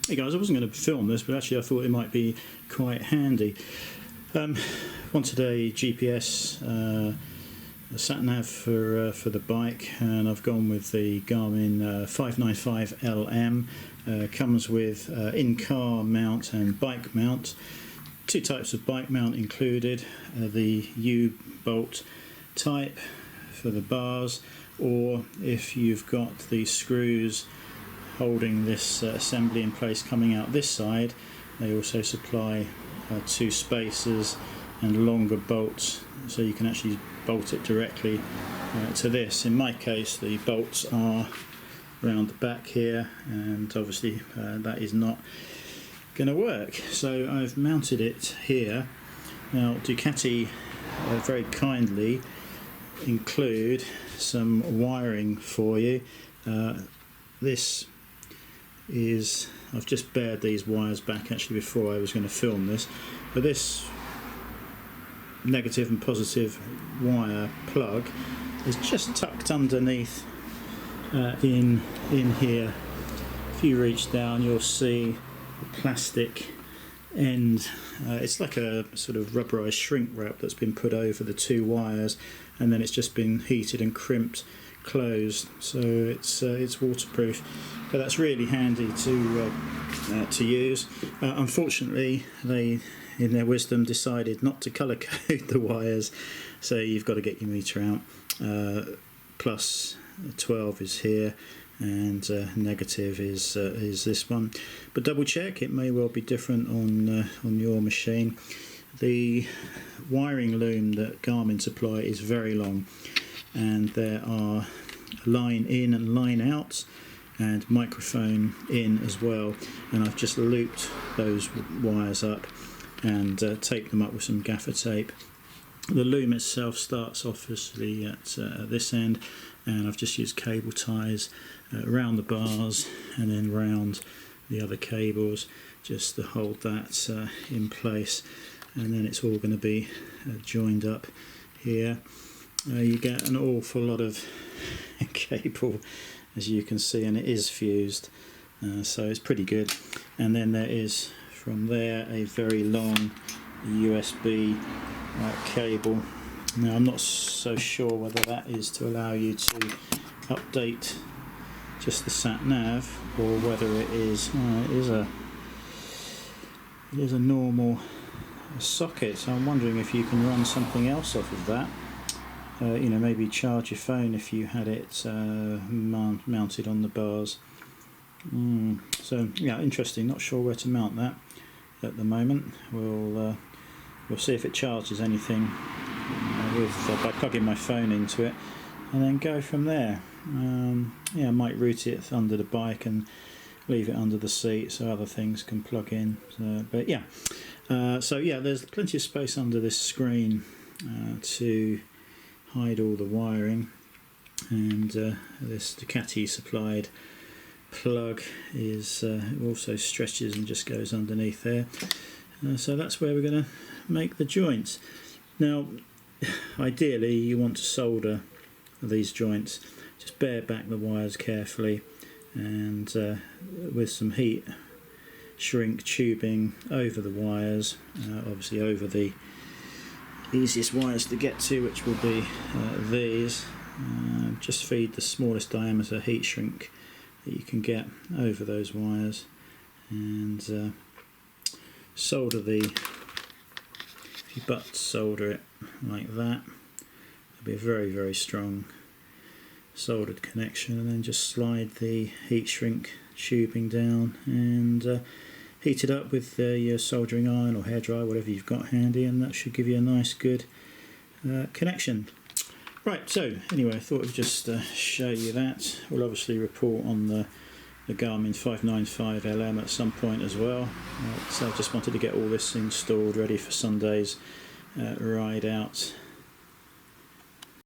Hey guys, I wasn't going to film this, but actually I thought it might be quite handy. Wanted a GPS a sat-nav for the bike, and I've gone with the Garmin 595LM. Comes with in-car mount and bike mount. Two types of bike mount included, the U-bolt type for the bars, or if you've got the screws holding this assembly in place coming out this side, they also supply two spacers and longer bolts, so you can actually bolt it directly to this. In my case, the bolts are round the back here, and obviously that is not going to work, so I've mounted it here. Now Ducati very kindly include some wiring for you. This is, I've just bared these wires back actually before I was going to film this, but this negative and positive wire plug is just tucked underneath in here. If you reach down, you'll see the plastic end. It's like a sort of rubberized shrink wrap that's been put over the two wires, and then it's just been heated and crimped closed, so it's waterproof. But that's really handy to use. Unfortunately, they, in their wisdom, decided not to colour code the wires, so you've got to get your meter out. Plus 12 is here, and negative is this one. But double check; it may well be different on your machine. The wiring loom that Garmin supply is very long, and there are line in and line out and microphone in as well, and I've just looped those wires up and taped them up with some gaffer tape. The loom itself starts obviously at this end, and I've just used cable ties around the bars and then round the other cables just to hold that in place, and then it's all going to be joined up here. You get an awful lot of cable, as you can see, and it is fused, so it's pretty good. And then there is from there a very long USB cable. Now I'm not so sure whether that is to allow you to update just the sat nav, or whether it is it is a normal socket. So I'm wondering if you can run something else off of that. You know, maybe charge your phone if you had it mounted on the bars. So yeah, interesting. Not sure where to mount that at the moment. We'll see if it charges anything by plugging my phone into it, and then go from there. Yeah, I might route it under the bike and leave it under the seat so other things can plug in. But yeah, so yeah, there's plenty of space under this screen to hide all the wiring, and this Ducati supplied plug is also stretches and just goes underneath there. So that's where we're going to make the joints. Now ideally you want to solder these joints. Just bare back the wires carefully, and with some heat shrink tubing over the wires, obviously over the easiest wires to get to, which will be these. Just feed the smallest diameter heat shrink that you can get over those wires, and solder if you butt solder it like that, it'll be a very, very strong soldered connection, and then just slide the heat shrink tubing down and heat it up with your soldering iron or hairdryer, whatever you've got handy, and that should give you a nice good connection. Right, so anyway, I thought I'd just show you that. We'll obviously report on the Garmin 595LM at some point as well. So I just wanted to get all this installed ready for Sunday's ride out